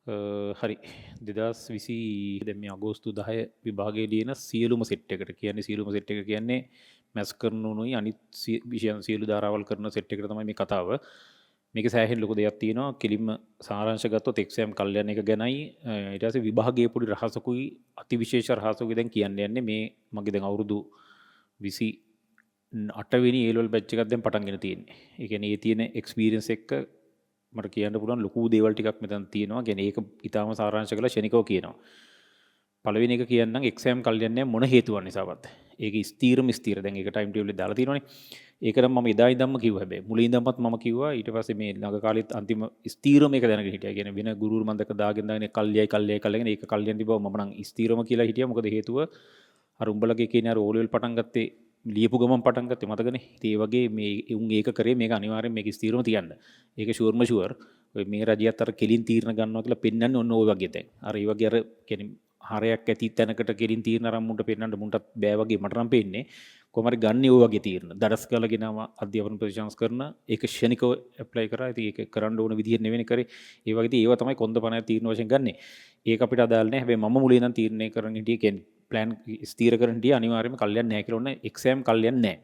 හරි 2020 දැන් මේ අගෝස්තු 10 විභාගයේ ලියන සියලුම සෙට් එකට කියන්නේ සියලුම සෙට් එක කියන්නේ මැස් කරනුනුයි අනිත් විෂයන් සියලු ධාරාවල් කරන සෙට් එකට තමයි මේ කතාව. මේක සෑහෙන ලොකු දෙයක් තියෙනවා. කෙලින්ම සාරාංශ ගත්තොත් එක්සෑම් කල්යන එක ගැනයි ඊට පස්සේ විභාගයේ පොඩි රහසකුයි අතිවිශේෂ රහසකුයි දැන් කියන්න යන්නේ මේ මගේ දැන් අවුරුදු 28 වෙනි A level batch එකක් දැන් පටන්ගෙන තියෙන්නේ. ඒ කියන්නේ ඒ තියෙන එක්ස්පීරියන්ස් එක මට කියන්න පුළුවන් ලොකු දේවල් ටිකක් මෙතන තියෙනවා. කියන්නේ ඒක ඊටාම සාරාංශ කරලා ෂණිකව කියනවා. පළවෙනි එක කියන්නම් එක්සෑම් කල්යන්නේ මොන හේතුවක් නිසාවත්. ඒක ස්ථීර දැන් ඒක ටයිම් ටේබල් එකේ දාලා තියෙනවනේ. ඒක නම් මම එදා ඉඳන්ම කිව්වා හැබැයි. මුලින් ඉඳන්මත් මම කිව්වා ඊට පස්සේ මේ ළඟ කාලෙත් අන්තිම ස්ථීරම මේක දැනගෙන හිටියා. කියන්නේ වෙන ගුරුවරු මන්දක දාගෙන කල්යයි ඒක කල්යන් තිබව මම නම් ස්ථීරම කියලා හිටියා. මොකද හේතුව අර උඹලගේ කියන අර ඕලෙවල් පටන් ගත්තේ ලියපු ගමන් පටන් ගත්තේ මතකනේ. ඉතින් ඒ වගේ මේ උන් ඒක කරේ මේක අනිවාර්යෙන් මේක ස්ථීරම තියන්න. ඒක ෂුවර් ඔය මේ රජියත් අර කෙලින් තීරණ ගන්නවා කියලා පෙන්වන්නේ ඔන්න ඔය වගේ දැන්. අර ඒ වගේ අර කියන්නේ හරයක් ඇති තැනකට කෙලින් තීරණ අරන් මුන්ට පෙන්වන්න මුන්ටත් බෑ වගේ මට නම් පෙන්නේ. කොහොම හරි ගන්න ඔය වගේ තීරණ. දඩස් කරලා ගෙනාව අධ්‍යාපන ප්‍රතිශංස කරන ඒක ක්ෂණිකව ඇප්ලයි කරා. ඉතින් ඒක කරන්න ඕන විදිහ නෙවෙයි කරේ. ඒ වගේ ඉතින් ඒවා තමයි කොන්දපණ තීරණ වශයෙන් ගන්නෙ. ඒක අපිට අදාළ නැහැ. හැබැයි මම මුලින් නම් තීරණය කරන්න හිටියේ කියන්නේ ප්ලෑන් ස්ථීර කරන්න හිටියේ අනිවාර්යයෙන්ම කල්යන්නේ නැහැ කියලා ඕන එක්සෑම් කල්යන්නේ නැහැ.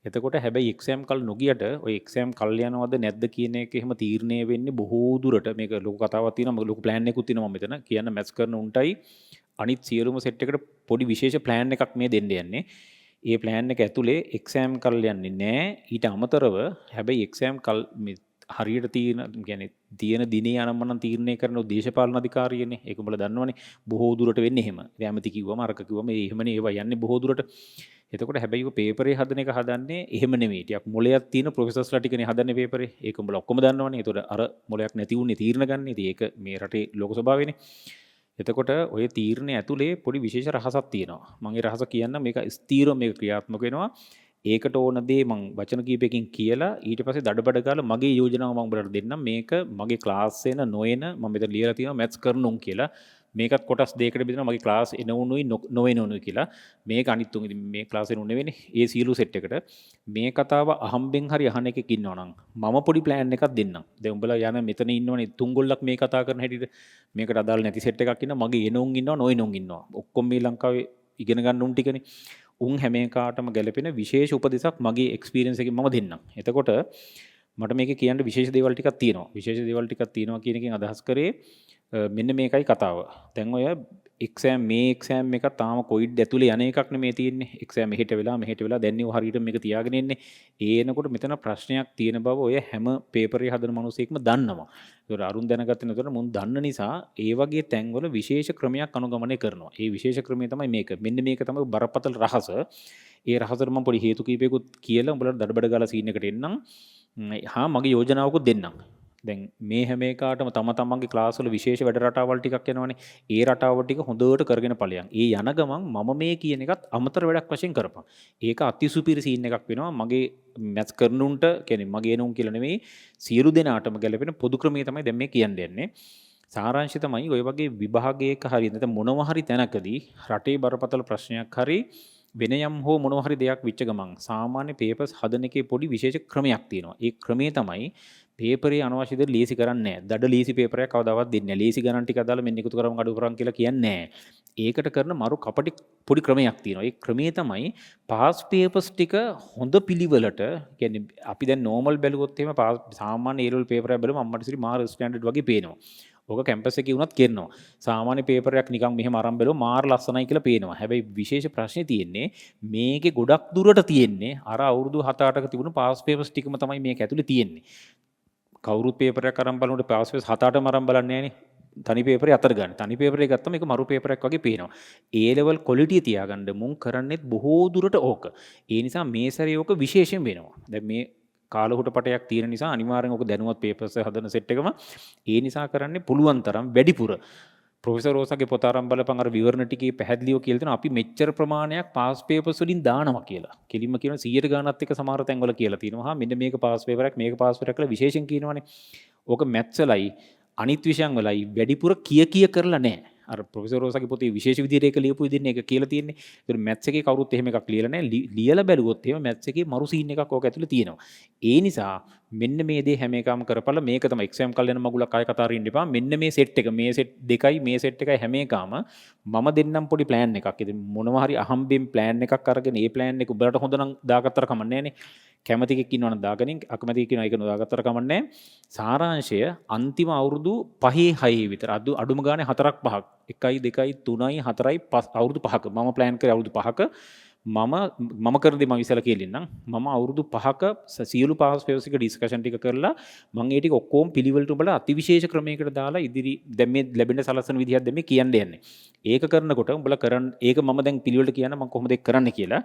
එතකොට හැබැයි එක්සෑම් කල් නොගියට ඔය එක්සෑම් කල් යනවද නැද්ද කියන එක එහෙම තීරණය වෙන්නේ බොහෝ දුරට මේක ලොකු කතාවක් තියෙනවා ලොකු ප්ලෑන් එකකුත් තියෙනවා මම මෙතන කියන්න මැත්ස් කරන උන්ටයි අනිත් සියලුම සෙට් එකට පොඩි විශේෂ ප්ලෑන් එකක් මේ දෙන්න යන්නේ. ඒ ප්ලෑන් එක ඇතුලේ එක්සෑම් කල් යන්නේ නැහැ. ඊට අමතරව හැබැයි එක්සෑම් කල් හරියට තියෙන දිනේ අනම්මනම් තීරණය කරන දේශපාලන අධිකාරියනේ. ඒක උඹලා දන්නවනේ. බොහෝ දුරට වෙන්නේ එහෙම. ඇමති කිව්වම අරක කිව්වම එහෙමනේ ඒවා යන්නේ බොහෝ දුරට. එතකොට හැබැයි ඔය පේපරේ හදන එක හදන්නේ එහෙම නෙමෙයි. ටිකක් මොලයක් තියෙන ප්‍රොෆෙසර්ස්ලා ටිකනේ හදන්නේ පේපරේ. ඒක උඹලා ඔක්කොම දන්නවනේ. ඒතකොට අර මොලයක් නැති උන්නේ තීරණ ගන්න. ඉතින් ඒක මේ රටේ ලෝක ස්වභාවයනේ. එතකොට ඔය තීරණය ඇතුලේ පොඩි විශේෂ රහසක් තියෙනවා. මම ඒ රහස කියන්න මේක ස්ථීරව මේක ක්‍රියාත්මක වෙනවා. ඒකට ඕන දේ මම වචන කීපයකින් කියලා ඊට පස්සේ දඩබඩ ගාලා මගේ යෝජනාව මම උඹලට දෙන්නම්. මේක මගේ ක්ලාස් එන නොයන මම මෙතන ලියලා තියෙනවා මැත්ස් කරනුම් කියලා. මේකත් කොටස් දෙකකට බෙදෙනවා මගේ ක්ලාස් එන උනුයි නොවෙන උනුයි කියලා. මේක අනිත් තුන් ඉතින් මේ ක්ලාස් එන උන් නෙවෙයිනේ. ඒ සියලු සෙට් එකට මේ කතාව අහම්බෙන් හරි අහන එකක් ඉන්නවා නම් මම පොඩි ප්ලෑන් එකක් දෙන්නම්. දැන් උඹලා යන මෙතන ඉන්නවනේ තුන්ගොල්ලක් මේ කතා කරන හැටියට මේකට අදාළ නැති සෙට් එකක් ඉන්නවා. මගේ එන උන් ඉන්නවා නොවෙන උන් ඉන්නවා. ඔක්කොම මේ ලංකාවේ ඉගෙන ගන්න උන් ටිකනේ. උන් හැම එකකටම ගැලපෙන විශේෂ උපදෙසක් මගේ එක්ස්පීරියන්ස් එකෙන් මම දෙන්නම්. එතකොට මට මේකේ කියන්න විශේෂ දේවල් ටිකක් තියෙනවා. විශේෂ දේවල් ටිකක් තියෙනවා කියන එකෙන් අදහස් කරේ මෙන්න මේකයි කතාව. දැන් ඔය එක්සෑම් එක තාම කොයිඩ් ඇතුලේ යන එකක් නෙමේ තියෙන්නේ. එක්සෑම් මෙහෙට වෙලා දැන් නේ හරියට මේක තියාගෙන ඉන්නේ. ඒ එනකොට මෙතන ප්‍රශ්නයක් තියෙන බව ඔය හැම පේපරේ හදන මිනිස්සෙක්ම දන්නවා. ඒතකොට අරුන් දැනගත්තේ නැතොට මුන් දන්න නිසා ඒ වගේ තැන්වල විශේෂ ක්‍රමයක් අනුගමනය කරනවා. ඒ විශේෂ ක්‍රමය තමයි මේක. මෙන්න මේක තමයි බරපතල රහස. ඒ රහසට මම පොඩි හේතු කීපයකුත් කියලා උඹලට දඩබඩ ගාලා සීන් එකට එන්නම්. මගේ යෝජනාවකුත් දෙන්නම්. දැන් මේ හැම එකකටම තම තමන්ගේ ක්ලාස් වල විශේෂ වැඩ රටාවල් ටිකක් යනවනේ. ඒ රටාවල් ටික හොඳට කරගෙන ඵලයන්. ඒ යන ගමන් මම මේ කියන එකත් අමතර වැඩක් වශයෙන් කරපන්. ඒක අතිසුපිරි සීන් එකක් වෙනවා. මගේ මැත්ස් කරනුන්ට කියන්නේ මගේ නුන් කියලා නෙමෙයි සියලු දෙනාටම ගැලපෙන පොදු ක්‍රමය තමයි දැන් මේ කියන්න යන්නේ. සාරාංශය තමයි ඔය වගේ විභාගයක හරි නැත්නම් මොනවා හරි තැනකදී රටේ බරපතල ප්‍රශ්නයක් හරි වෙන යම් හෝ මොනවා හරි දෙයක් විච්ච ගමන් සාමාන්‍ය පේපර්ස් හදන එකේ පොඩි විශේෂ ක්‍රමයක් තියෙනවා. ඒ ක්‍රමය තමයි පේපරේ අනවශ්‍ය දේ ලීසි කරන්නේ නැහැ. දඩ ලීසි පේපරයක් කවදාවත් දෙන්නේ නැහැ. ලීසි ගණන් ටික අදාලා මෙන්න එකතු කරමු අඩු කරමු කියලා කියන්නේ නැහැ. ඒකට කරන මරු කපටි පොඩි ක්‍රමයක් තියෙනවා. ඒ ක්‍රමය තමයි පාස් පේපර්ස් ටික හොඳ පිළිවෙලට කියන්නේ අපි දැන් නෝමල් බැලුවොත් එහෙම සාමාන්‍ය A level පේපරයක් බැලුවම අම්මට සිරි මාර් ස්ටෑන්ඩඩ් වගේ පේනවා. ඕක කැම්පස් එකේ වුණත් කරනවා. සාමාන්‍ය පේපරයක් නිකන් මෙහෙම අරන් බැලුවම මාර් ලස්සනයි කියලා පේනවා. හැබැයි විශේෂ ප්‍රශ්නේ තියෙන්නේ මේකේ ගොඩක් දුරට තියෙන්නේ අර අවුරුදු 7-8ක තිබුණු පාස් පේපර්ස් ටිකම තමයි මේක ඇතුලේ තියෙන්නේ. කවුරුත් පේපරයක් අරන් බලනකොට පාස් පේපර්ස් 7-8ම අරන් බලන්නේ නැහනේ. තනි පේපරේ අතර ගන්න. තනි පේපරේ ගත්තම ඒක මරු පේපරයක් වගේ පේනවා. A level quality තියාගන්න මුන් කරන්නේත් බොහෝ දුරට ඕක. ඒ නිසා මේ සැරේ ඕක විශේෂයෙන් වෙනවා. දැන් මේ කාලහුට පටයක් තියෙන නිසා අනිවාර්යෙන් ඕක දැනුවත් පේපර්ස් හදන සෙට් එකම ඒ නිසා කරන්නේ පුළුවන් තරම් වැඩිපුර ප්‍රොෆෙසර් රෝසගේ පොත අරන් බලපන් අර විවරණ ටිකේ පැහැදිලිව කියලා දෙනවා අපි මෙච්චර ප්‍රමාණයක් පාස් පේපර්ස් වලින් දානවා කියලා. කෙලින්ම කියන 100ට ගානත් එක සමහර තැන්වල කියලා තියෙනවා. හා මෙන්න මේක පාස් පේපරයක් මේක පාස් පේපරයක් කියලා විශේෂයෙන් කියනවනේ. ඕක මැත්ස් වලයි අනිත් විෂයන් වලයි වැඩිපුර කිය කරලා නැහැ. අර ප්‍රොෆෙසර් රෝසගේ පොතේ විශේෂ විදිහට ඒක ලියපු විදිහට ඒක කියලා තියෙන්නේ. ඒතර මැත්ස් එකේ කවුරුත් එහෙම එකක් ලියලා නැහැ. ලියලා බැලුවොත් එහෙම මැත්ස් එකේ මරු සීන් එකක් ඕක ඇතුලේ තියෙනවා. ඒ නිසා මෙන්න මේ දේ හැම එකම කරපළ මේක තමයි එක්සෑම් කල්යන මගුලක් අය කතා කරන්න එපා. මෙන්න මේ සෙට් එක මේ සෙට් දෙකයි මේ සෙට් එකයි හැම එකම මම දෙන්නම් පොඩි ප්ලෑන් එකක්. ඉතින් මොනවා හරි අහම්බෙන් ප්ලෑන් එකක් අරගෙන ඒ ප්ලෑන් එක උඹලට හොඳ නම් දාගත්තර කමන්නේ නැහනේ. කැමති කෙනෙක් ඉන්නවනම් දාගනින් අකමැති කෙනෙක් ඉන්නවා ඒක නොදාගත්තර කමන්නේ නැහැ. සාරාංශය අන්තිම අවුරුදු 5 6 විතර අඩුම ගානේ 4ක් 5ක් 1යි 2යි 3යි 4යි 5 අවුරුදු 5ක මම ප්ලෑන් කරේ අවුරුදු 5ක මම කරන දේ මම ඉස්සලා කියලින්නම් මම අවුරුදු 5ක සියලු පාස් ෆේවර්ස් එක ඩිස්කෂන් ටික කරලා මම ඒ ටික ඔක්කොම පිළිවෙලට උඹලා අතිවිශේෂ ක්‍රමයකට දාලා ඉදිරි දැන් මේ ලැබෙන සලසන විදිහක් දැන් මේ කියන්න යන්නේ. ඒක කරනකොට උඹලා කරන්න ඒක මම දැන් පිළිවෙලට කියන්න මම කොහොමද ඒක කරන්න කියලා.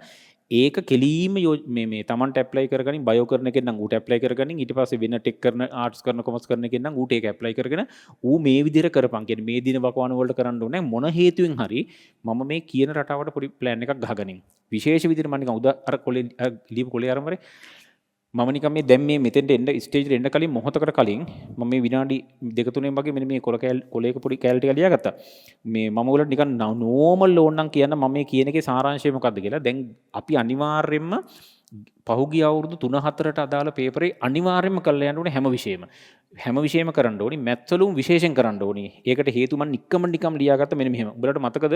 ඒක කෙලීම මේ Tamanට ඇප්ලයි කරගනින් බයෝ කරන එකෙන් නම් ඌට ඇප්ලයි කරගනින් ඊට පස්සේ වෙන ටෙක් කරන ආර්ට්ස් කරන කොමර්ස් කරන එකෙන් නම් ඌට ඒක ඇප්ලයි කරගෙන ඌ මේ විදිහට කරපන්. කියන්නේ මේ දින වකවානු වලට කරන්න ඕනේ මොන හේතුවෙන් හරි මම මේ කියන රටාවට පොඩි ප්ලෑන් එකක් ගහගනින්. විශේෂ විදිහට මම නිකන් අර කොලේ ලියපු කොලේ ආරම්භරේ මම නිකන් මේ දැන් මේ මෙතෙන්ට එන්න ස්ටේජ් එකට එන්න කලින් මොහොතකට කලින් මම මේ විනාඩි 2-3 වගේ මෙන්න මේ කොලේක පොඩි කැල් ටික ලියාගත්තා. මේ මම උලට නිකන් නෝමල් ඕන නම් කියන්න මම මේ කියන එකේ සාරාංශය මොකද්ද කියලා. දැන් අපි අනිවාර්යයෙන්ම පහුගිය අවුරුදු 3-4ට අදාළ පේපරේ අනිවාර්යයෙන්ම කරලා යන්න ඕනේ හැම විෂයෙම කරන්න ඕනේ. මැත්ස් වලුම් විශේෂයෙන් කරන්න ඕනේ. ඒකට හේතු මම නිකම් ලියාගත්ත මෙන්න මෙහෙම. උඹලට මතකද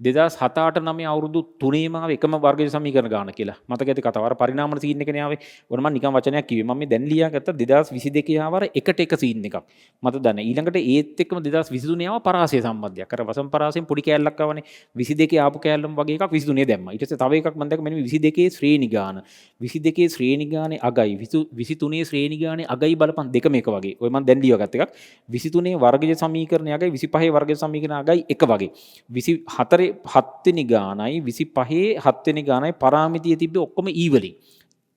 2007 8 9 අවුරුදු 3ේම ආව එකම වර්ග සමීකරණ ගන්න කියලා. මතක ඇති කතාව. අර පරිණාමන සීන් එකනේ ආවේ. ඔන්න මම නිකම් වචනයක් කිව්වේ. මම මේ දැන් ලියාගත්ත 2022 ආවර එකට එක සීන් එකක්. මත දන්න. ඊළඟට ඒත් එක්කම 2023 ආව පරාසය සම්බන්ධයක්. අර වසම් පරාසයෙන් පොඩි කෑල්ලක් ආවනේ. 22 ආපු කෑල්ලම වගේ එකක් 23 දැම්මා. ඊට පස්සේ තව එකක් මම දැක්ක මෙන්න 22 ශ්‍රේණි ගාන. 22 ශ්‍රේණි ගානේ අගයි 23 ශ්‍රේණි ගානේ අගයි බලපන් දෙකම එක වගේ. ඔය මම දැන් ලියවගත්ත එකක් 23 වර්ගජ සමීකරණය අගයි 25 වර්ගජ සමීකරණ අගයි එක වගේ. 24 7 වෙනි ගානයි 25 7 වෙනි ගානයි පරාමිතිය තිබ්බේ ඔක්කොම ඊවලින්.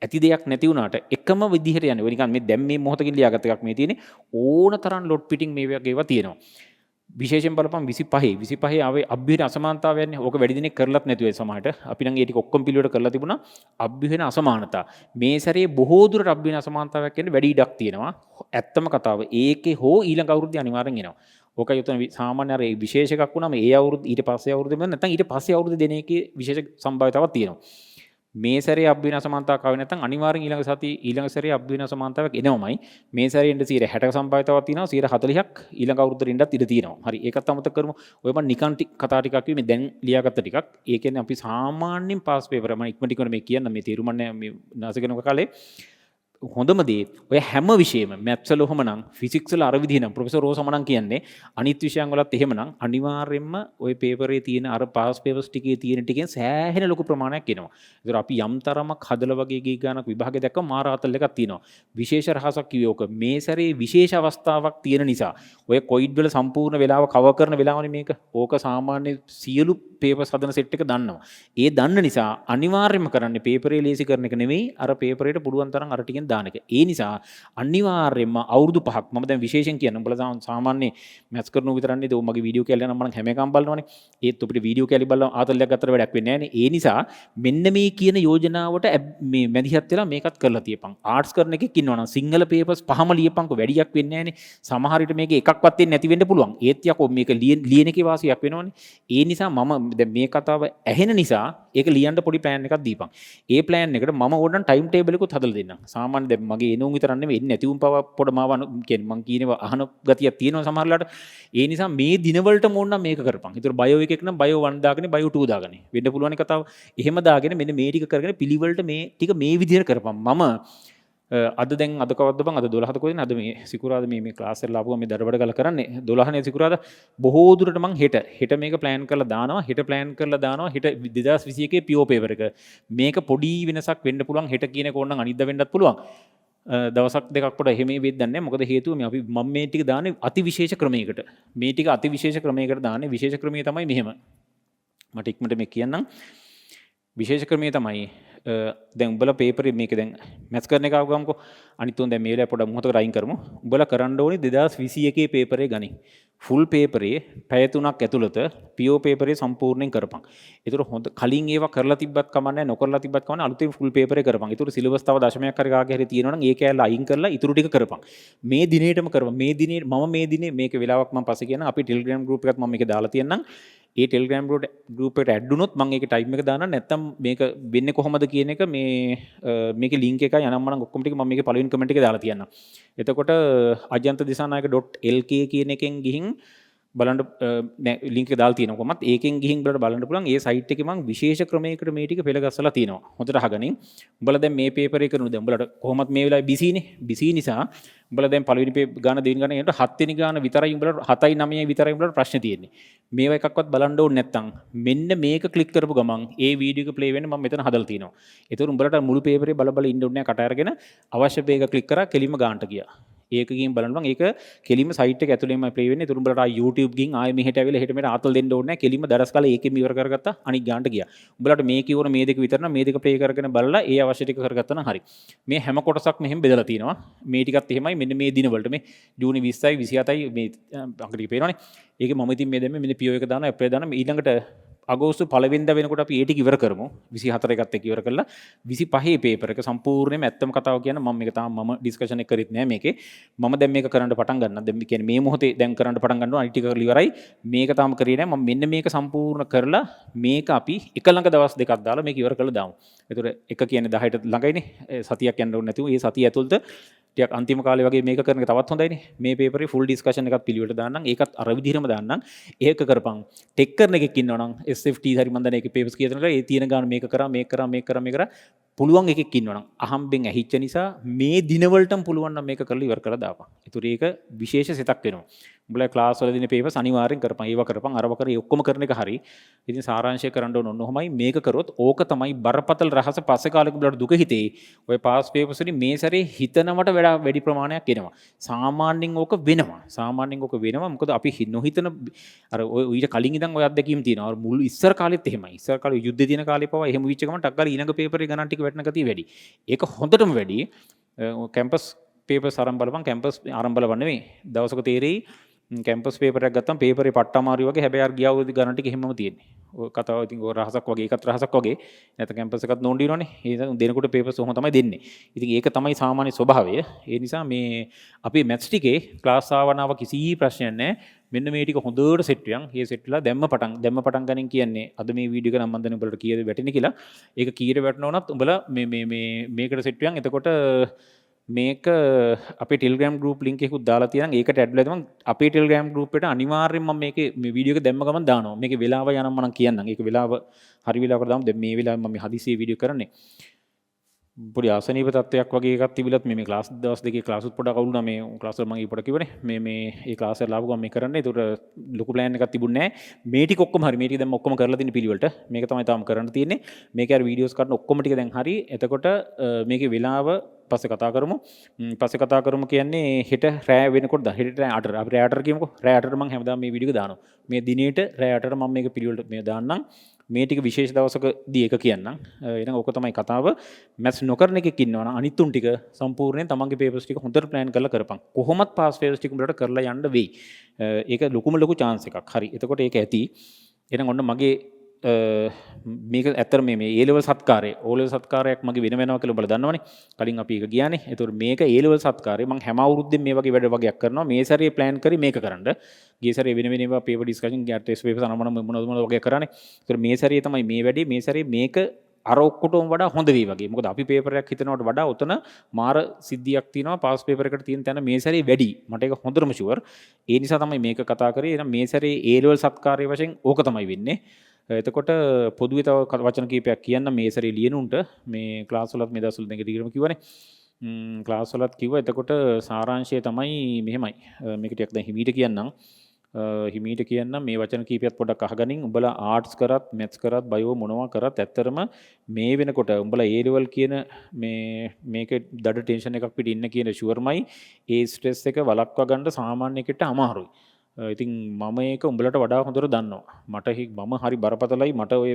ඇති දෙයක් නැති වුණාට එකම විදිහට යන්නේ. ඔය නිකන් මේ දැන් මේ මොහොතකින් ලියාගත්ත එකක් මේ තියෙන්නේ. ඕන තරම් ලොඩ් පිටින් මේ වගේ ඒවා තියෙනවා. විශේෂයෙන් බලපන් 25 ආවේ අභ්‍යුහන අසමානතාවයන්නේ. ඕක වැඩි දිනෙක කරලත් නැතුව ඒ සමහරට අපි නම් ඒ ටික ඔක්කොම පිළිවෙලට කරලා තිබුණා. අභ්‍යුහන අසමානතාව මේ සැරේ බොහෝ දුරට අභ්‍යුහන අසමානතාවයක් කියන්නේ වැඩි ඉඩක් තියෙනවා. ඇත්තම කතාව ඒකේ හෝ ඊළඟ අවුරුද්දේ අනිවාර්යෙන් එනවා. ඕකයි උතන සාමාන්‍ය අර විශේෂ එකක් වුණාම ඒ අවුරුද්ද ඊට පස්සේ අවුරුද්දේ නැත්නම් ඊට පස්සේ අවුරුද්ද දෙන එකේ විශේෂ සම්භාවිතාවක් තියෙනවා. මේ සැරේ අභ්‍යුහන අසමානතාවක් ආවේ නැත්නම් අනිවාර්යෙන් ඊළඟ සැරේ අභ්‍යුහන අසමානතාවක් එනවමයි. මේ සැරේ එන්න 60% සම්භාවිතාවක් තියෙනවා. 40%ක් ඊළඟ අවුරුද්දට එන්නත් ඉඩ තියෙනවා. හරි ඒකත් අමතක කරමු. ඔය මම නිකන් කතා ටිකක් කිව්වේ මේ දැන් ලියාගත්ත ටිකක්. ඒ කියන්නේ අපි සාමාන්‍යයෙන් පාස් පේපර් මම ඉක්මනට මේ කියන්න මේ තීරුම නැහැ මේ නාසකනක කාලේ හොඳම දේ ඔය හැම විෂයෙම මැත්ස් වල ඔහම නම් ෆිසික්ස් වල අර විදිහ නම් ප්‍රොෆෙසර් රෝසම නම් කියන්නේ අනිත් විෂයන් වලත් එහෙම නම් අනිවාර්යයෙන්ම ඔය පේපරේ තියෙන අර පාස් පේපර්ස් ටිකේ තියෙන ටිකෙන් සෑහෙන ලොකු ප්‍රමාණයක් එනවා. ඒතර අපි යම් තරමක් හදලා වගේ ගී ගානක් විභාගේ දැක්කම මාරාතල් එකක් තියෙනවා. විශේෂ රහසක් කිව්වේ ඕක. මේ සැරේ විශේෂ අවස්ථාවක් තියෙන නිසා ඔය කොයිඩ් වල සම්පූර්ණ වෙලාව කවර් කරන වෙලාවනේ මේක. ඕක සාමාන්‍ය සියලු පේපර්ස් හදන සෙට් එක දන්නවා. ඒ දන්න නිසා අනිවාර්යයෙන්ම කරන්නේ පේපරේ ලේසි කරන එක නෙවෙයි අර පේපරේට පුළුවන් තරම් අර ටිකෙන් දාන එක. ඒ නිසා අනිවාර්යයෙන්ම අවුරුදු 5ක් මම දැන් විශේෂයෙන් කියන්නේ උඹලා සාමාන්‍ය මැත්ස් කරනු විතරන්නේ දෝ මගේ වීඩියෝ කැලේ නම් මම හැම එකම බලනවනේ. ඒත් අපිට වීඩියෝ කැලේ බලලා ආතල්ලයක් ගත්තට වැඩක් වෙන්නේ නැහැ නේ. ඒ නිසා මෙන්න මේ කියන යෝජනාවට මේ මැදිහත් වෙලා මේකත් කරලා තියපන්. ආර්ට්ස් කරන එකෙක් ඉන්නවනම් සිංහල පේපර්ස් පහම ලියපන්කො වැඩියක් වෙන්නේ නැහැ නේ. සමහර විට මේක එකක්වත් වෙන්නේ නැති වෙන්න පුළුවන්. ඒත් යකෝ මේක ලියන එකේ වාසියක් වෙනවනේ. ඒ නිසා මම දැන් මේ කතාව ඇහෙන නිසා ඒක ලියන්න පොඩි ප්ලෑන් එකක් දීපන්. ඒ ප්ලෑන් එකට මම ඕනනම් ටයිම් ටේබල් එකකුත් හදලා දෙන්නම්. සාමාන්‍ය දැන් මගේ එනුන් විතර නෙවෙයි එන්නේ නැතිවුම් පව පොඩ මාව කියන්නේ මං කියනවා අහන ගතියක් තියෙනවා සමහරලාට. ඒ නිසා මේ දිනවලට ඕන නම් මේක කරපන්. ඒතර බයෝ එකක් නම් බයෝ 1 දාගෙන බයෝ 2 දාගෙන වෙන්න පුළුවන් කතාව. එහෙම දාගෙන මෙන්න මේ ටික කරගෙන පිළිවෙලට මේ ටික මේ විදිහට කරපන්. මම අද දැන් අද කවද්ද බං අද 12ද කොහෙද අද මේ සිකුරාද මේ ක්ලාස් එකට ලාපුවා මේ දරබඩ ගල කරන්නේ 12 නේ සිකුරාද බොහෝ දුරට මං හෙට මේක ප්ලෑන් කරලා දානවා හෙට 2021 පියෝ පේපර් එක මේක පොඩි වෙනසක් වෙන්න පුළුවන් හෙට කියන එක ඕනනම් අනිද්දා වෙන්නත් පුළුවන් දවසක් දෙකක් පොඩ එහෙම වෙද්ද නැහැ මොකද හේතුව මේ අපි මම මේ ටික දාන්නේ අති විශේෂ ක්‍රමයකට මේ ටික අති විශේෂ ක්‍රමයකට දාන්නේ විශේෂ ක්‍රමය තමයි මෙහෙම මට ඉක්මනට මේ කියන්නම් විශේෂ ක්‍රමය තමයි දැන් උඹලා පේපරේ මේක දැන් මැත්ස් කරන එක ආවගමකෝ අනිත් උන් දැන් මේ වෙලාවේ පොඩක් මොහොතකට අයින් කරමු උඹලා කරන්න ඕනේ 2021 පේපරේ ගනි ෆුල් පේපරේ පැය 3ක් ඇතුළත PO පේපරේ සම්පූර්ණයෙන් කරපන්. ඒතර හොඳ කලින් ඒවා කරලා තිබ්බත් කමන්නේ නොකරලා තිබ්බත් කමන්නේ අලුතෙන් ෆුල් පේපරේ කරපන්. ඒතර සිලබස් තව දශමයක් හරි කාගේ හරි තියෙනවා නම් ඒ කෑල්ල අයින් කරලා ඊටු ටික කරපන්. මේ දිනේටම කරපන්. මේ දිනේ මේක වෙලාවක් මම පස්සේ කියනවා අපි ටෙලිග්‍රෑම් ගෲප් එකත් මම මේක දාලා තියන්නම්. ඒ ටෙලිග්‍රෑම් ගෲප් එකට ඇඩ් වුණොත් මම ඒකේ ටයිම් එක දානවා. නැත්තම් මේක වෙන්නේ කොහොමද කියන එක මේකේ ලින්ක් එකයි අනම්මනම් ඔක්කොම ටික මම මේකේ පළවෙනි කමෙන්ට් එකේ දාලා තියන්නම්. එතකොට ajantadisanayaka.lk කියන එකෙන් ගිහින් බලන්න ලින්ක් එක දාලා තියෙනවා. කොහොමත් ඒකෙන් ගිහින් බලන්න පුළුවන්. ඒ සයිට් එකේ මම විශේෂ ක්‍රමයකට මේ ටික පෙළ ගස්සලා තියෙනවා. හොඳට අහගනින්. උඹලා දැන් මේ පේපර් එක කරනු දැන් උඹලට කොහොමත් මේ වෙලාවේ බිසීනේ. බිසී නිසා උඹලා දැන් පළවෙනි ගාන දෙවෙනි ගාන එනකොට 7 වෙනි ගාන විතරයි උඹලට 7යි 9යි විතරයි උඹලට ප්‍රශ්න තියෙන්නේ. මේවා එකක්වත් බලන්න ඕනේ නැත්තම් මෙන්න මේක ක්ලික් කරපු ගමන් ඒ වීඩියෝ එක ප්ලේ වෙන්න මම මෙතන හදලා තියෙනවා. ඒතකොට උඹලට මුළු පේපරේ බල ඉන්න ඕනේ නැහැ. කට අරගෙන අවශ්‍ය මේක ක්ලික් කරා කෙලින්ම ගානට ගියා. ඒක ගිහින් බලන්න ඒක කෙලින්ම සයිට් එක ඇතුළේම ප්ලේ වෙන්නේ. ඒතර උඹලට YouTube ගිහින් ආයෙ මෙහෙට ඇවිල්ලා හෙට මෙහෙට ආතල් දෙන්න ඕනේ නැහැ. කෙලින්ම දරස් කාලේ ඒකෙම ඉවර කරගත්තා. අනිත් ගානට ගියා. උඹලට මේ කියවන මේ දෙක විතර නම් මේ දෙක ප්ලේ කරගෙන බලලා ඒ අවශ්‍ය ටික කරගත්තා නම් හරි. මේ හැම කොටසක්ම මෙහෙම බෙදලා තියෙනවා. මේ ටිකත් එහෙමයි. මෙන්න මේ දිනවලට මේ ජූනි 20යි 27යි මේ අඟටික පේනවනේ. ඒකේ මම ඉතින් මේ දැම්මේ මෙන්න PO එක දානවා ඇප්ලයි දානවා. ඊළඟට අගෝස්තු 1 වෙනිදා වෙනකොට අපි ඒ ටික ඉවර කරමු. 24 එකත් එක්ක ඉවර කරලා 25 පේපර් එක සම්පූර්ණයෙන්ම ඇත්තම කතාව කියන මම මේක තාම මම ඩිස්කෂන් එක කරෙත් නෑ මේකේ. මම දැන් මේක කරන්න පටන් ගන්නවා. දැන් කියන්නේ මේ මොහොතේ දැන් කරන්න පටන් ගන්නවා. අනිත් ටික කරලා ඉවරයි. මේක තාම කරේ නෑ. මම මෙන්න මේක සම්පූර්ණ කරලා මේක අපි එක ළඟ දවස් දෙකක් දාලා මේක ඉවර කරලා දාමු. ඒතර එක කියන්නේ 10ට ළඟයිනේ. සතියක් යන්න ඕනේ නැතුව ඒ සතිය ඇතුළත ටිකක් අන්තිම කාලේ වගේ මේක කරන එක තවත් හොඳයිනේ. මේ පේපරේ ෆුල් ඩිස්කෂන් එකක් පිළිවෙලට දාන්නම්. ඒකත් අර විදිහටම දාන්නම්. ඒක කරපන්. ටෙක් කරන එකෙක් ඉන්නවා නම් SFT හරි මන් දන්නේ ඒකේ පේපර්ස් කියනවා. ඒ තියෙන ගාන මේක කරා මේක කරා පුළුවන් එකෙක් ඉන්නවා නම් අහම්බෙන් ඇහිච්ච නිසා මේ දිනවලටම පුළුවන් නම් මේක කරලා ඉවර කරලා දාපන්. ඒතර ඒක විශේෂ සිතක් වෙනවා. උඹලා ක්ලාස් වල දින පේපර්ස් අනිවාර්යෙන් කරපන්. ඒවා කරපන් අරව කර ඒ ඔක්කොම කරන එක හරි. ඉතින් සාරාංශය කරන්න ඕන ඔහොමයි මේක කරොත් ඕක තමයි බරපතල රහස පස්සේ කාලෙක උඹලට දුක හිතේ. ඔය පාස් පේපර්ස් වලින් මේ සැරේ හිතනවට වඩා වැඩි ප්‍රමාණයක් එනවා. සාමාන්‍යයෙන් ඕක වෙනවා. මොකද අපි නොහිතන අර ඊට කලින් ඉඳන් ඔය අත්දැකීම් තියෙනවා. මුළු ඉස්සර කාලෙත් එහෙමයි. ඉස්සර කාලේ යුද්ධ දින කාලේ පවා එහෙම වෙච්ච ගමන් ටක් ගාලා ඊළඟ පේපරේ ගණන් ටික වැටෙන ගතිය වැඩි. ඒක හොඳටම වැඩි. කැම්පස් පේපර්ස් ආරම්භ බලපන්. කැම්පස් ආරම්භ බලපන් නෙවෙයි. දවසක තේරෙයි කැම්පස් පේපර් එකක් ගත්තම පේපරේ පට්ට අමාරුයි වගේ. හැබැයි අර ගියා අවුරුදු ගණන් ටික එහෙමම තියෙන්නේ. ඔය කතාව ඉතින් ඔය රහසක් වගේ ඒකත් රහසක් වගේ. නැත්නම් කැම්පස් එකත් නෝන්ඩි වෙනවනේ. ඒ දෙනකොට පේපර්ස් ඔහොම තමයි දෙන්නේ. ඉතින් ඒක තමයි සාමාන්‍ය ස්වභාවය. ඒ නිසා මේ අපි මැත්ස් ටිකේ ක්ලාස් ආවනාව කිසි ප්‍රශ්නයක් නැහැ. මෙන්න මේ ටික හොඳට සෙට් වෙනවා. මේ සෙට් වෙලා දැම්ම පටන් ගනින් කියන්නේ අද මේ වීඩියෝ එක නම් මම දන්නේ උඹලට කීයද වැටෙන්නේ කියලා. ඒක කීයට වැටෙනව උනත් උඹලා මේකට සෙට් වෙනවා. එතකොට මේක අපේ ටෙලිග්‍රෑම් ගෲප් ලින්ක් එකකුත් දාලා තියෙනවා. ඒකට ඇඩ් වෙලා තමයි අපේ ටෙලිග්‍රෑම් ගෲප් එකට අනිවාර්යෙන්ම මම මේකේ මේ වීඩියෝ එක දැම්ම ගමන් දානවා. මේකේ වෙලාව යනම් මම කියන්නම්. ඒක වෙලාව හරි වෙලාවකට දාමු. දැන් මේ වෙලාවේ මම හදිසියේ වීඩියෝ කරන්නේ. පොඩි ආසනීප තත්ත්වයක් වගේ එකක් තිබිලත් මේ ක්ලාස් දවස් දෙකේ ක්ලාස් උත් පොඩක් අවුල් වුණා. මේ ක්ලාස් වල මම ඊපොඩ කිව්වනේ මේ ඒ ක්ලාස් එක ලාපු ගමන් මේ කරන්නේ. ඒතර ලොකු ප්ලෑන් එකක් තිබුණේ නැහැ. මේ ටික ඔක්කොම හරි. මේ ටික දැන් ඔක්කොම කරලා තියෙන පිළිවෙලට. මේක තමයි තාම කරන්න තියෙන්නේ. මේකේ අර වීඩියෝස් කරන ඔක්කොම ටික දැන් හරි. එතකොට මේකේ වෙලාව පස්සේ කතා කරමු කියන්නේ හෙට රෑ වෙනකොට හෙට රෑ 8ට අපි රෑ 8ට කියමුකෝ. රෑ 8ට මම හැමදාම මේ වීඩියෝ එක දානවා. මේ දිනේට රෑ 8ට මම මේක පිළිවෙලට මේ දාන්නම්. මේ ටික විශේෂ දවසකදී එක කියන්නම්. එහෙනම් ඕක තමයි කතාව. මැත්ස් නොකරන එකෙක් ඉන්නවනම් අනිත් උන් ටික සම්පූර්ණයෙන් තමන්ගේ පේපර්ස් ටික හොඳට ප්ලෑන් කරලා කරපන්. කොහොමත් පාස් පේපර්ස් ටික උඹලට කරලා යන්න වෙයි. ඒක ලොකු chance එකක්. හරි. එතකොට ඒක ඇති. එහෙනම් ඔන්න මගේ මේක ඇත්තට මේ A level සත්කාරය O level සත්කාරයක් මගේ වෙනවා කියලා ඔයාලා දන්නවනේ. කලින් අපි ඒක ගියානේ. ඒතකොට මේක A level සත්කාරය මම හැම අවුරුද්දෙම මේ වගේ වැඩ වගේක් කරනවා. මේ සැරේ ප්ලෑන් කරේ මේක කරන්න. ගිය සැරේ වෙන ඒවා පේපර් ඩිස්කෂන් ටෙස්ට් පේපර්ස් මොනවද වගේ කරන්නේ. ඒතකොට මේ සැරේ තමයි මේ වැඩේ. මේ සැරේ මේක අර ඔක්කොටම වඩා හොඳ වෙයි වගේ. මොකද අපි පේපර් එකක් හිතනවට වඩා උතන මාර සිද්ධියක් තියෙනවා. පාස් පේපර් එකට තියෙන තැන මේ සැරේ වැඩි. මට ඒක හොඳටම ෂුවර්. ඒ නිසා තමයි මේක කතා කරේ. එහෙනම් මේ සැරේ A level සත්කාරය වශයෙන් ඕක තමයි වෙන්නේ. එතකොට පොදුවේ තව වචන කීපයක් කියන්න මේ සැරේ ලියනුන්ට මේ ක්ලාස් වලත් මේ දවස්වල දෙක දිගටම කිව්වනේ. ක්ලාස් වලත් කිව්වා. එතකොට සාරාංශය තමයි මෙහෙමයි. මේක ටිකක් දැන් හිමීට කියන්නම්. මේ වචන කීපයක් පොඩ්ඩක් අහගනින්. උඹලා ආර්ට්ස් කරත් මැත්ස් කරත් බයෝ මොනවා කරත් ඇත්තරම මේ වෙනකොට උඹලා A level කියන මේක දඩ ටෙන්ෂන් එකක් පිට ඉන්න කියන ෂුවර්මයි. ඒ ස්ට්‍රෙස් එක වළක්වා ගන්න සාමාන්‍ය කෙට අමාරුයි. ඉතින් මම ඒක උඹලට වඩා හොඳට දන්නවා. මම හරි බරපතලයි. මට ඔය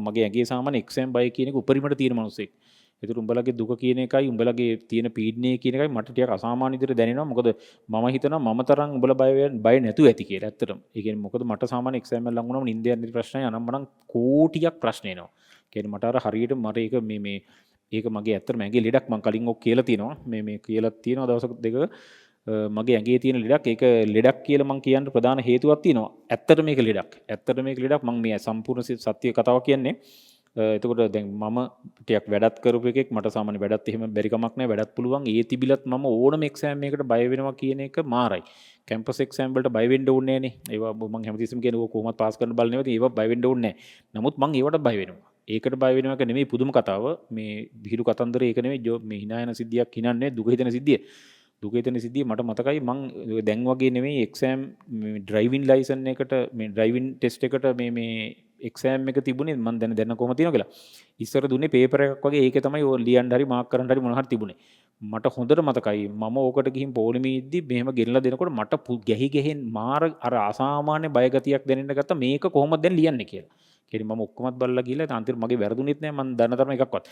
මගේ ඇගේ සාමාන්‍ය එක්සෑම් බය කියන එක උපරිමට තියෙන මිනිස්සෙක්. ඒතර උඹලගේ දුක කියන එකයි උඹලගේ තියෙන පීඩනය කියන එකයි මට ටිකක් අසාමාන්‍ය විදිහට දැනෙනවා. මොකද මම හිතනවා මම තරම් උඹලා බය නැතුව ඇති කියලා. ඇත්තටම. ඒ කියන්නේ මොකද මට සාමාන්‍ය එක්සෑම් එක ලඟ වුණාම නිින්ද යන ප්‍රශ්නය අනම්මනම් කෝටියක් ප්‍රශ්න එනවා. කියන්නේ මට අර හරියට මට ඒක ඒක මගේ ඇත්තටම ඇගේ ලෙඩක් මම කලින් ඔක් කියලා තියෙනවා. මේ කියලා තියෙනවා දවසක දෙක මගේ ඇඟේ තියෙන ලෙඩක්. ඒක ලෙඩක් කියලා මම කියන්න ප්‍රධාන හේතුවක් තියෙනවා. ඇත්තට මේක ලෙඩක්. ඇත්තට මේක ලෙඩක්. මම මේ සම්පූර්ණ සත්‍ය කතාව කියන්නේ. එතකොට දැන් මම ටිකක් වැඩත් කරපු එකෙක්. මට සාමාන්‍ය වැඩත් එහෙම බැරි කමක් නැහැ. වැඩත් පුළුවන්. ඒ තිබිලත් මම ඕනම එක්සෑම් එකකට බය වෙනවා කියන එක මාරයි. කැම්පස් එක්සෑම් වලට බය වෙන්න ඕනේ නැහනේ. ඒවා මම හැමතිස්සෙම කියන්නේ ඕක කොහොමද පාස් කරන්න බලන්නේ නැති. ඒවා බය වෙන්න ඕනේ නැහැ. නමුත් මම ඒවට බය වෙනවා. ඒකට බය වෙනවා එක නෙමෙයි පුදුම කතාව. මේ විහිළු කතන්දරේ ඒක නෙමෙයි. මේ hina යන සිද්ධියක් හිනන්නේ දුක හිතෙන සිද්ධිය. දුක හිතෙන සිද්ධිය මට මතකයි මං දැන් වගේ නෙමෙයි එක්සෑම් ඩ්‍රයිවිං ලයිසන් එකට මේ ඩ්‍රයිවිං ටෙස්ට් එකට මේ එක්සෑම් එක තිබුණේ මම දැන් කොහොමද තියෙනවා කියලා. ඉස්සර දුන්නේ පේපර් එකක් වගේ ඒකේ තමයි ඔය ලියන්න හරි මාක් කරන්න හරි මොන හරි තිබුණේ. මට හොඳට මතකයි මම ඕකට ගිහින් පොලිමේ ඉද්දි මෙහෙම ගෙනලා දෙනකොට මට ගැහි මාර අර අසාමාන්‍ය බය ගතියක් දැනෙන්න ගත්තා මේක කොහොමද දැන් ලියන්නේ කියලා. කියන්නේ මම ඔක්කොමත් බලලා ගිහලා අන්තිමට මගේ වැරදුනෙත් නෑ මම දන්න තරම එකක්වත්.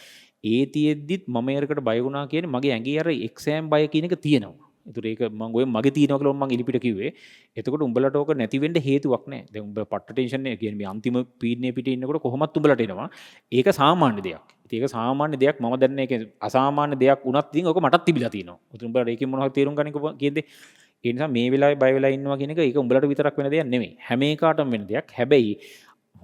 ඒ තියෙද්දිත් මම ඒකට බය වුණා කියන්නේ මගේ ඇඟේ අර එක්සෑම් බය කියන එක තියෙනවා. ඒතර ඒක මම ඔය මගේ තියෙනවා කියලා මම ඉලිපිට කිව්වේ. එතකොට උඹලට ඕක නැති වෙන්න හේතුවක් නෑ. දැන් උඹ පට්ට ටෙන්ෂන් එක කියන්නේ මේ අන්තිම පීඩනේ පිටේ ඉන්නකොට කොහොමත් උඹලට එනවා. ඒක සාමාන්‍ය දෙයක්. ඒක සාමාන්‍ය දෙයක් මම දන්නේ ඒක අසාමාන්‍ය දෙයක් වුණත් ඉතින් ඔක මටත් තිබිලා තියෙනවා. උතුම් උඹලට ඒකෙන් මොනවද තේරුම් ගන්න කියන්නේ. ඒ නිසා මේ වෙලාවේ බය වෙලා ඉන්නවා කියන එක ඒක උඹලට විතරක් වෙන දෙයක් නෙමෙයි. හැම එකකටම වෙන දෙයක්. හැබැයි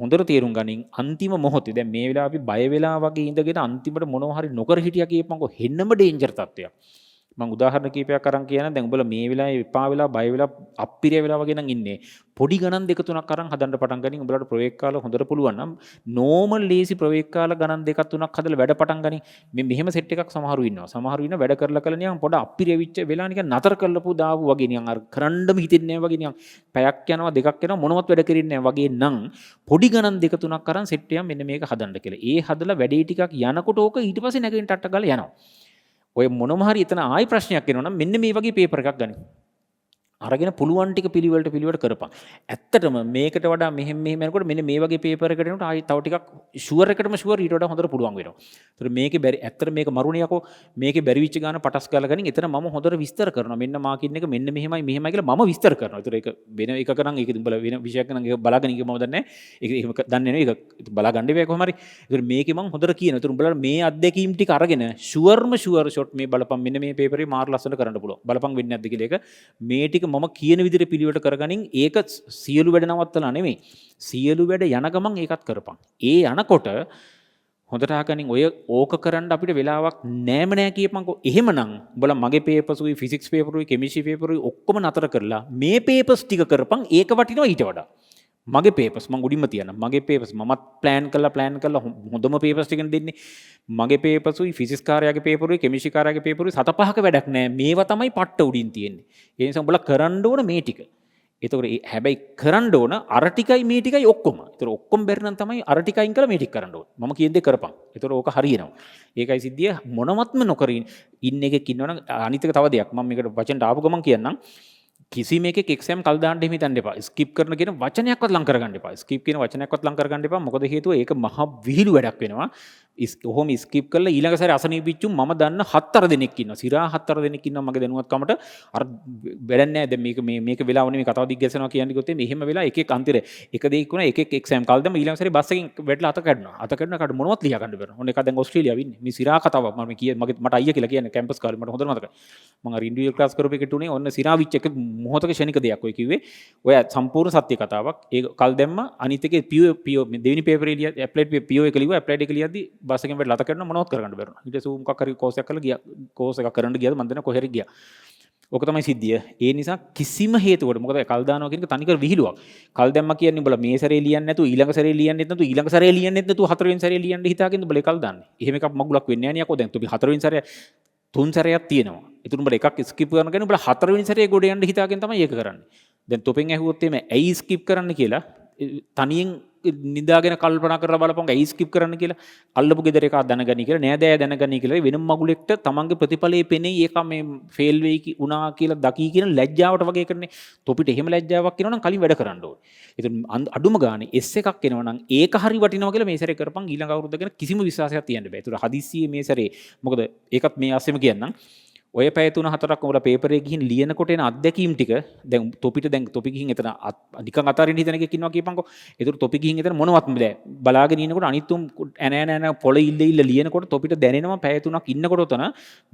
හොඳට තේරුම් ගනින් අන්තිම මොහොතේ දැන් මේ වෙලාවේ අපි බය වෙලා වගේ ඉඳගෙන අන්තිමට මොනවා හරි නොකර හිටියා කියපන්කො හෙන්නම ඩේන්ජර් තත්ත්වයක්. මම උදාහරණ කීපයක් අරන් කියන දැන් උඹලා මේ වෙලාවේ එපා වෙලා බය වෙලා අප්පිරිය වෙලා වගේ නම් ඉන්නේ. පොඩි ගණන් දෙක තුනක් අරන් හදන්න පටන් ගනින් උඹලාට ප්‍රවේග කාල හොඳට පුළුවන් නම් නෝමල් ලේසි ප්‍රවේග කාල ගණන් දෙකක් තුනක් හදලා වැඩ පටන් ගනින්. මේ මෙහෙම සෙට් එකක් සමහරු ඉන්නවා. සමහරු ඉන්න වැඩ කරලා නිකන් පොඩ අප්පිරිය වෙච්ච වෙලා නිකන් නතර කරලපු දාපු වගේ නිකන් අර කරන්නම හිතෙන්නේ නැහැ වගේ නිකන් පැයක් යනවා දෙකක් යනවා මොනවත් වැඩ කරින්නේ නැහැ වගේ නම් පොඩි ගණන් දෙක තුනක් අරන් සෙට් එකක් මෙන්න මේක හදන්න කියලා. ඒ හදලා වැඩේ ටිකක් යනකොට ඕක ඊට පස්සේ නැගෙන් ටට්ට ගාලා යනවා. ඔය මොනම හරි එතන ආයි ප්‍රශ්නයක් එනවා නම් මෙන්න මේ වගේ පේපර් එකක් ගන්න. අරගෙන පුළුවන් ටික පිළිවෙලට කරපන්. ඇත්තටම මේකට වඩා මෙහෙම යනකොට මෙන්න මේ වගේ පේපර් එකකට එනකොට ආයි තව ටිකක් ෂුවර් එකටම ෂුවර් ඊට වඩා හොඳට පුළුවන් වෙනවා. ඒතර මේකේ බැරි ඇත්තට මේක මරුණේ යකෝ මේකේ බැරි විච්ච ගාන පටස් ගාලා ගනින් එතන මම හොඳට විස්තර කරනවා. මෙන්න මාකින් එක මෙන්න මෙහෙමයි කියලා මම විස්තර කරනවා. ඒතර ඒක වෙන එකක නම් ඒක උඹලා වෙන විෂයක් නම් ඒක බලාගෙන ඉක මම දන්නේ නැහැ. ඒක එහෙම දන්නේ නැහැ. ඒක බලා ගන්න ඉබේ කොහොම හරි. ඒතර මේකේ මම හොඳට කියනවා. ඒතර උඹලා මේ අත්දැකීම් ටික අරගෙන ෂුවර් ෂොට් මේ බලපන් මෙන්න මේ පේපරේ මාර ලස්සනට කරන්න පුළුවන්. බලපන් වෙන්නේ නැද්ද කියලා ඒක මේ ටික මම කියන විදිහට පිළිවෙලට කරගනින් ඒක සියලු වැඩ නවත්තලා නෙමෙයි සියලු වැඩ යන ගමන් ඒකත් කරපන්. ඒ යනකොට හොඳට අහගනින් ඔය ඕක කරන්න අපිට වෙලාවක් නෑම නෑ කියපන්කෝ. එහෙමනම් උඹලා මගේ පේපර්ස් උයි ෆිසික්ස් පේපර් උයි කෙමිස්ට්‍රි පේපර් උයි ඔක්කොම නතර කරලා මේ පේපර්ස් ටික කරපන්. ඒක වටිනවා ඊට වඩා. මගේ පේපර්ස් මම උඩින්ම තියනවා. මගේ පේපර්ස් මමත් ප්ලෑන් කරලා හොඳම පේපර්ස් ටික දෙන්නේ. මගේ පේපර්ස් උයි ෆිසික්ස් කාර්යයේ පේපර් උයි කෙමිස්ට්‍රි කාර්යයේ පේපර් උයි 7-5ක වැඩක් නෑ. මේවා තමයි පට්ට උඩින් තියෙන්නේ. ඒ නිසා උඹලා කරන්න ඕන මේ ටික. එතකොට හැබැයි කරන්න ඕන අර ටිකයි මේ ටිකයි ඔක්කොම. ඒතර ඔක්කොම බැරි නම් තමයි අර ටිකයින් කළා මේ ටික කරන්න ඕන. මම කියන දේ කරපන්. ඒතර ඕක හරියනවා. ඒකයි සිද්ධිය මොනවත්ම නොකර ඉන්න එකෙක් ඉන්නවනම් අනිත් එක තව දෙයක්. මම මේකට වචනට ආපු ගමන් කියන්නම්. කිසිම එකෙක් එක්සෑම් කල් දාන්න එහෙම හිතන්න එපා. ස්කිප් කරන කියන වචනයක්වත් ලං කරගන්න එපා. ස්කිප් කියන වචනයක්වත් ලං කරගන්න එපා. මොකද හේතුව ඒක මහා විහිළු වැඩක් වෙනවා. ඔහොම ස්කිප් කරලා ඊළඟ සැරේ අසනීප පිච්චු මම දන්න 7-4 දෙනෙක් ඉන්නවා. සිරා 7-4 දෙනෙක් ඉන්නවා මගේ දැනුවත්කමට. අර වැඩක් නැහැ. දැන් මේක වෙලාව නෙමෙයි කතාව දිග්ගැසෙනවා කියන්නේ ගොතේ මෙහෙම වෙලා එකෙක් අන්තිරේ එක දෙයක් වුණා එකෙක් එක්සෑම් කල් දැම්ම ඊළඟ සැරේ බස් එකෙන් වැටලා අත කඩනවා. අත කඩන කාට මොනවත් ලියා ගන්න බැහැ. ඔන්න එක දැන් ඕස්ට්‍රේලියාව ඉන්නේ. මේ සිරා කතාවක් මට අයියා කියලා කියන්නේ කැම්පස් කාලේ මට හොඳට මතකයි. මම අර ඉන්ඩිවිජුවල් ක්ලාස් කරපු එකට උනේ ඔන්න සිරා විච් එක මොහොතක ෂණික දෙයක් ඔය කිව්වේ. ඔය සම්පූර්ණ සත්‍ය කතාවක්. ඒක කල් දැම්ම අනිත් එකේ PO දෙවෙනි පේපරේ ලියා ඇප්ලයිඩ් PO එක ලිව්වා. ඇප්ලයිඩ් එක ලියද්දි බස් එකෙන් වැටලා අත කඩන මොනවත් කරගන්න බැරුණා. ඊට පස්සේ මොකක් හරි කෝස් එකක් කරලා ගියා. කෝස් එකක් කරන්න ගියාද මන් දන්නේ කොහෙරි ගියා. ඕක තමයි සිද්ධිය. ඒ නිසා කිසිම හේතුවකට මොකද කල් දානවා කියන එක තනිකර විහිළුවක්. කල් දැම්මා කියන්නේ උඹලා මේ සැරේ ලියන්නේ නැතුව ඊළඟ සැරේ ලියන්නෙත් නැතුව ඊළඟ සැරේ ලියන්නෙත් නැතුව හතරවෙනි සැරේ ලියන්න හිතාගෙන උඹලා කල් දාන්නේ. එහෙම එකක් මගුලක් වෙන්නේ නැහැ නේ යකෝ. දැන් තුපි හතරවෙනි සැරේ තුන් සැරයක් තියෙනවා. ඒතුළු උඹලා එකක් ස්කිප් කරනගෙන උඹලා හතරවෙනි සැරේ ගොඩ යන්න හිතාගෙන තමයි ඒක කරන්නේ. දැන් තොපෙන් ඇහුවොත් එimhe ඇයි ස්කිප් කරන්න කියලා තනියෙන් නිදාගෙන කල්පනා කරලා බලපං ඇයි ස්කිප් කරන්න කියලා අල්ලපු ගෙදර එකක් දැනගනි කියලා නෑදෑය දැනගනි කියලා වෙනම මගුලෙක්ට තමන්ගේ ප්‍රතිඵලයේ පෙනෙයි ඒක මේ ෆේල් වෙයි වුණා කියලා දකී කියන ලැජ්ජාවට වගේ කරන්නේ. තොපිට එහෙම ලැජ්ජාවක් එනවා නම් කලින් වැඩ කරන්න ඕනේ. ඒතර අඩුම ගානේ S එකක් එනවා නම් ඒක හරි වටිනවා කියලා මේ සැරේ කරපන් ඊළඟ අවුරුද්ද ගැන කිසිම විශ්වාසයක් තියන්න බෑ. ඒතර හදිස්සියේ මේ සැරේ මොකද ඒකත් මේ ආස්සෙම කියන්නම්. ඔය පැය 3-4ක් උඹලා පේපරේ ගිහින් ලියනකොට එන අත්දැකීම් ටික දැන් තොපි ගිහින් එතන නිකන් අතාරින්න හිතන එකක් ඉන්නවා කියපන්කෝ. ඒතර තොපි ගිහින් එතන මොනවත්ම බෑ. බලාගෙන ඉන්නකොට අනිත් උන් ඇන පොළ ඉල්ල ලියනකොට තොපිට දැනෙනවා පැය 3ක් ඉන්නකොට උතන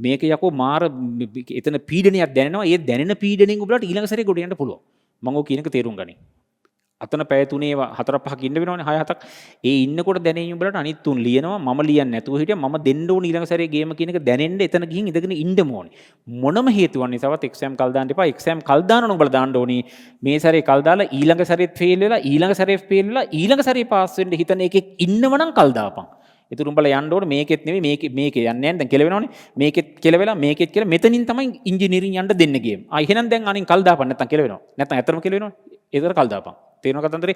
මේක යකෝ මාර එතන පීඩනයක් දැනෙනවා. ඒ දැනෙන පීඩණයෙන් උඹලාට ඊළඟ සැරේ ගොඩ යන්න පුළුවන්. මම ඔය කියන එක තේරුම් ගනින්. අතන පැය 3 4-5ක් ඉන්න වෙනවනේ 6-7ක්. ඒ ඉන්නකොට දැනෙන්නේ උඹලට අනිත් තුන් ලියනවා මම ලියන්නේ නැතුව හිටියා මම දෙන්න ඕන ඊළඟ සැරේ ගේම කියන එක දැනෙන්න එතන ගිහින් ඉඳගෙන ඉන්නම ඕනේ. මොනම හේතුවක් නිසාවත් එක්සෑම් කල් දාන්න එපා. එක්සෑම් කල් දානවා උඹලා දාන්න ඕනේ. මේ සැරේ කල් දාලා ඊළඟ සැරේත් ෆේල් වෙලා ඊළඟ සැරේ ෆේල් වෙලා ඊළඟ සැරේ පාස් වෙන්න හිතන එකෙක් ඉන්නවනම් කල් දාපන්. ඒතර උඹලා යන්න ඕනේ මේකෙත් නෙවෙයි මේකේ යන්නේ නැහැ දැන් කෙලවෙනවනේ. මේකෙත් කෙලවෙලා මේකෙත් කියලා මෙතනින් තමයි ඉංජිනේරින් යන්න දෙන්න ගේම්. එහෙනම් දැන් අනින් කල් දාපන් නැත්තම් කෙලවෙනවා. නැත්තම් ඇත්තටම කෙලවෙනවනේ. ඒතර කල් දාපන්. තේරෙනව කතන්දරේ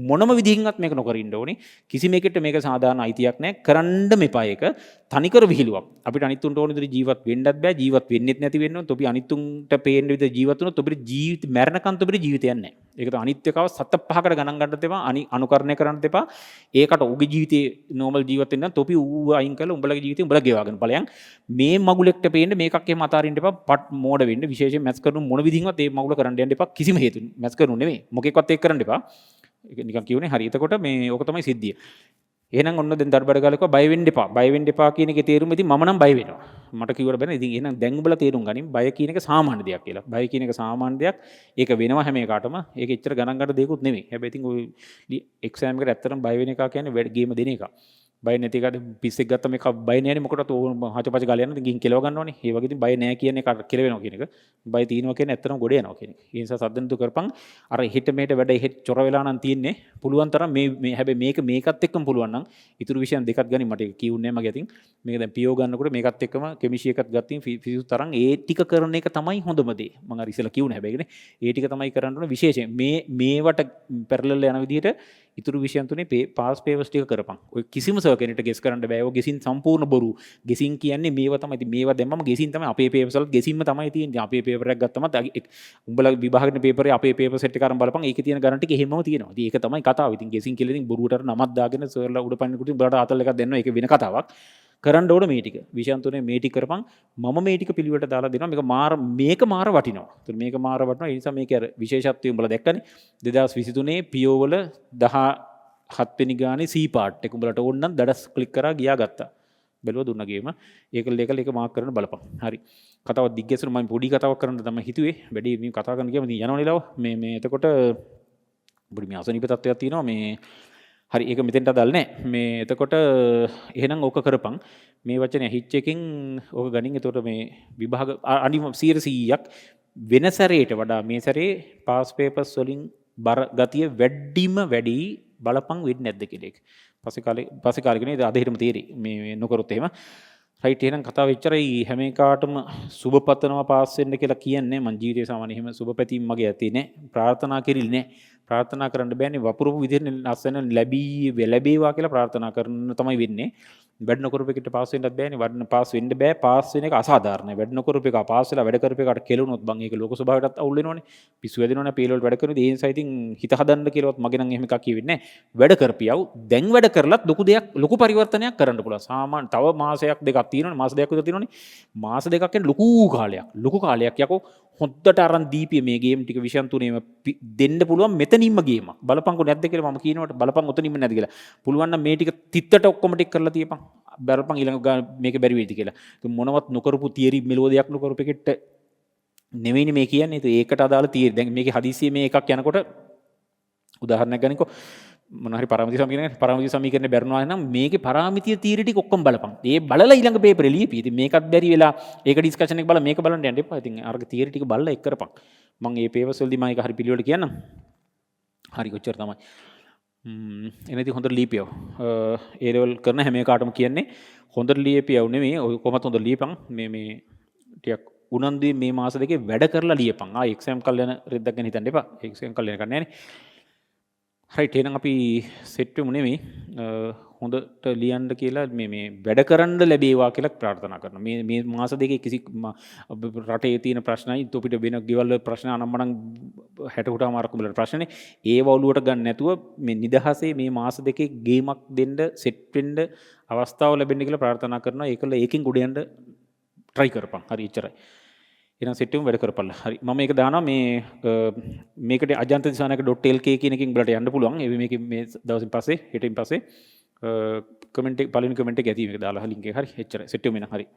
මොනම විදිහින්වත් මේක නොකර ඉන්න ඕනේ. කිසි මේකට මේක සාධාරණ අයිතියක් නැහැ. කරන්න මෙපා ඒක. තනිකර විහිළුවක්. අපිට අනිත්තුන්ට ඕන විදිහට ජීවත් වෙන්නත් බෑ. ජීවත් වෙන්නෙත් නැති වෙන්න ඕන. තොපි අනිත්තුන්ට පේන්න විදිහට ජීවත් වුණොත් තොපිට ජීවිත මරණකන් තොපිට ජීවිතයක් නැහැ. ඒකට අනිත්‍යකව සත පහකට ගණන් ගන්නත් එපා. අනුකරණය කරන්නත් එපා. ඒකට උගේ ජීවිතේ නෝමල් ජීවත් වෙන්න තොපි ඌ අයින් කරලා උඹලගේ ජීවිතේ උඹලා ගෙවාගෙන ඵලයන්. මේ මගුලෙක්ට පේන්න මේකක් එහෙම අතාරින්න එපා. පට් මෝඩ වෙන්න විශේෂයෙන් මැත්ස් කරනු මොන විදිහින්වත් මේ මගුල කරන්න යන්න එපා. කිසිම හේතුවක් මැත්ස් කරනු නෙමෙයි. මොකෙක්වත් ඒක කරන්න එපා. නිකන් කියුනේ හරි. එතකොට මේ ඕක තමයි සිද්ධිය. එහෙනම් ඔන්න දැන් දඩබඩ ගාලකව බය වෙන්න එපා. බය වෙන්න එපා කියන එකේ තේරුම ඉතින් මම නම් බය වෙනවා. මට කිව්වට බෑ. ඉතින් එහෙනම් දැන් උඹලා තේරුම් ගනින් බය කියන එක සාමාන්‍ය දෙයක් කියලා. බය කියන එක සාමාන්‍ය දෙයක්. ඒක වෙනවා හැම එකකටම. ඒක එච්චර ගණන් ගන්න දෙයක්වත් නෙමෙයි. හැබැයි ඉතින් ඔය එක්සෑම් එකට ඇත්තටම බය වෙන එක කියන්නේ ගේම දෙන එක. බය නැති එකට පිස්සෙක් ගත්ත මේක බය නෑනේ මොකටද හචපච ගාල යනවා. ඉතින් ගිහින් කෙලව ගන්නවනේ. ඒ වගේ ඉතින් බය නෑ කියන එක කෙලවෙනවා කියන එක. බය තියෙනවා කියන්නේ ඇත්තටම ගොඩ යනවා කියන එක. ඒ නිසා සද්දෙන්තු කරපන්. අර හිට මෙහෙට වැඩ එහෙට චොර වෙලා නම් තියෙන්නේ. පුළුවන් තරම් මේ හැබැයි මේකත් එක්කම පුළුවන් නම් ඉතුරු විෂයන් දෙකක් ගනින් මට ඒක කියුන්නේ නෑ මගේ අතින්. මේක දැන් පියෝ ගන්නකොට මේකත් එක්කම කෙමිස්ට්‍රි එකත් ගත්තින් ෆිසික්ස් තරම් ඒ ටික කරන එක තමයි හොඳම දේ. මම අර ඉස්සෙල්ලා කියුනේ හැබැයිනේ. ඒ ටික තමයි කරන්න ඕනේ විශේෂයෙන්. මේවට පැරලල් යන විදිහට ඉතුරු විෂයන් තුනේ පාස් පේපර්ස් ටික කරපන්. ඔය කිසිම සර් කෙනෙක්ට ගෙස් කරන්න බෑ. ඔය ගෙසින් සම්පූර්ණ බොරු. ගෙසින් කියන්නේ මේවා තමයි. ඉතින් මේවා දැම්මම ගෙසින් තමයි අපේ පේපර්ස් වල ගෙසින්ම තමයි තියෙන්නේ. අපේ පේපර් එකක් ගත්තම උඹලා විභාගෙට පේපරේ අපේ පේපර් සෙට් එක අරන් බලපන්. ඒකේ තියෙන ගණන් ටික එහෙමම තියෙනවා. ඉතින් ඒක තමයි කතාව. ඉතින් ගෙසින් කියලා ඉතින් බොරුවට නමක් දාගෙන සර්ලා උඩ පනිනකොට උඹලාට ආතල් එකක් දෙන්නවා. ඒක වෙන කතාවක්. කරන්න ඕන මේ ටික. විෂයන් තුනේ මේ ටික කරපන්. මම මේ ටික පිළිවෙලට දාලා දෙනවා. මේක මාර වටිනවා. ඒතර මේක මාර වටිනවා. ඒ නිසා මේක අර විශේෂත්වය උඹලා දැක්කනේ. 2023 පියෝ වල 17 වෙනි ගානේ C part එක උඹලට ඕන නම් දඩස් ක්ලික් කරා ගියා ගත්තා. බැලුවා දුන්නා ගේම. ඒක මාක් කරන්න බලපන්. හරි. කතාව දිග්ගැසුණු මම පොඩි කතාවක් කරන්න තමයි හිතුවේ. වැඩි මේ කතා කරන්න ගියාම ඉතින් යනවනේ ලාව. මේ එතකොට පොඩි මේ අසනීප තත්ත්වයක් තියෙනවා. මේ හරි ඒක මෙතෙන්ට අදාළ නැහැ. මේ එතකොට එහෙනම් ඕක කරපන්. මේ වචනේ හිච් එකකින් ඕක ගනින්. එතකොට මේ විභාග අනිම 100%ක් වෙන සැරේට වඩා මේ සැරේ පාස් පේපර්ස් වලින් බර ගතිය වැඩි බලපං වෙන්නේ නැද්ද කියලා එක. පස්සේ කාලෙකනේ අද හිටම තීරි මේ නොකරොත් එහෙම. රයිට් එහෙනම් කතාව එච්චරයි. හැම එකටම සුබ පතනවා පාස් වෙන්න කියලා කියන්නේ මං ජීවිතේ සාමාන්‍ය එහෙම සුබ පැතීම් මගේ ඇත්තේ නැහැ. ප්‍රාර්ථනා කෙරිලි නැහැ. ප්‍රාර්ථනා කරන්න බෑනේ වපුරපු විදිහට ලස්සන ලැබේවා කියලා ප්‍රාර්ථනා කරන තමයි වෙන්නේ. වැඩ නොකරපු එකට පාස් වෙන්නත් බෑනේ. වඩන පාස් වෙන්න බෑ. පාස් වෙන එක අසාධාරණයි. වැඩ නොකරපු එක පාස් වෙලා වැඩ කරපු එකට කෙලුනොත් බං ඒක ලෝක ස්වභාවයටත් අවුල් වෙනවනේ. පිස්සු වැදෙනවනේ පේල වලට වැඩ කරනදී. ඒ නිසා ඉතින් හිත හදන්න කියලාවත් මගේ නම් එහෙම එකක් කියෙන්නේ නැහැ. වැඩ කරපියව දැන් වැඩ කරලත් ලොකු පරිවර්තනයක් කරන්න පුළුවන්. සාමාන්‍ය තව මාසයක් දෙකක් තියෙනවනේ. මාස දෙකක් විතර තියෙනවනේ. මාස දෙකක් කියන්නේ ලොකු කාලයක් යකෝ. හොද්දට අරන් දීපිය මේ ගේම් ටික විෂයන් තුනේම දෙන්න පුළුවන් මෙතනින්ම ගේම. බලපංකො නැද්ද කියලා මම කියනකොට බලපං ඔතනින්ම නැද්ද කියලා. පුළුවන් නම් මේ ටික තිත්තට ඔක්කොම ටික කරලා තියපන්. බලපං ඊළඟ මේක බැරි වෙයිද කියලා. මොනවත් නොකරපු තියරි මෙලෝඩියක් නොකරපු එකට නෙවෙයිනේ මේ කියන්නේ. ඒකට අදාළ තියරි. දැන් මේකේ හදිස්සියේ මේ එකක් යනකොට උදාහරණයක් ගන්නකො මොන හරි පරාමිති සමීකරණේ බැරිනවා නම් මේකේ පරාමිතිය තියරි ටික ඔක්කොම බලපන්. ඒ බලලා ඊළඟ පේපරේ ලියපි. ඉතින් මේකත් බැරි වෙලා ඒක ඩිස්කෂන් එක බලලා මේක බලන්න යන්න එපා. ඉතින් අරක තියරි ටික බලලා එක් කරපන්. මම මේ පේපර්ස් වලදී මම ඒක හරි පිළිවෙලට කියන්නම්. හරි කොච්චර තමයි. එනදී හොඳට ලියපියව. ඒ ලෙවල් කරන හැම එකකටම කියන්නේ හොඳට ලියපියව නෙමෙයි. ඔය කොහොමද හොඳට ලියපන්. මේ ටිකක් උනන්දුවේ මේ මාස දෙකේ වැඩ කරලා ලියපන්. එක්සෑම් කල් යන රෙද්දක් ගැන හිතන්න එපා. එක්සෑම් කල් යන කන්නේ නෑනේ. රයිට් එහෙනම් අපි සෙට් වෙමු නෙමෙයි. හොඳට ලියන්න කියලා මේ වැඩ කරන්න ලැබේවා කියලා ප්‍රාර්ථනා කරනවා. මේ මාස දෙකේ කිසි රටේ තියෙන ප්‍රශ්නයි තොපිට වෙන ගෙවල් ප්‍රශ්න අනම්මනම් 60 මාර්ක් වලට ප්‍රශ්නේ ඒව ඔලුවට ගන්න නැතුව මේ නිදහසේ මේ මාස දෙකේ ගේමක් දෙන්න සෙට් වෙන්න අවස්ථාව ලැබෙන්න කියලා ප්‍රාර්ථනා කරනවා. ඒකල ඒකෙන් ගොඩ යන්න try කරපන්. හරි එච්චරයි. එහෙනම් සෙට් එකම වැඩ කරපල්ලා. හරි. මම මේක දානවා මේ මේකට අජන්ත දිසානායක.lk කියන එකකින් බලට යන්න පුළුවන්. ඒ මේක මේ දවසින් පස්සේ හෙටින් පස්සේ කමෙන්ට් එක පළවෙනි කමෙන්ට් එක ඇති මේක දාලා ලින්ක් එක. හරි එච්චරයි. සෙට් එක මෙන්න හරි.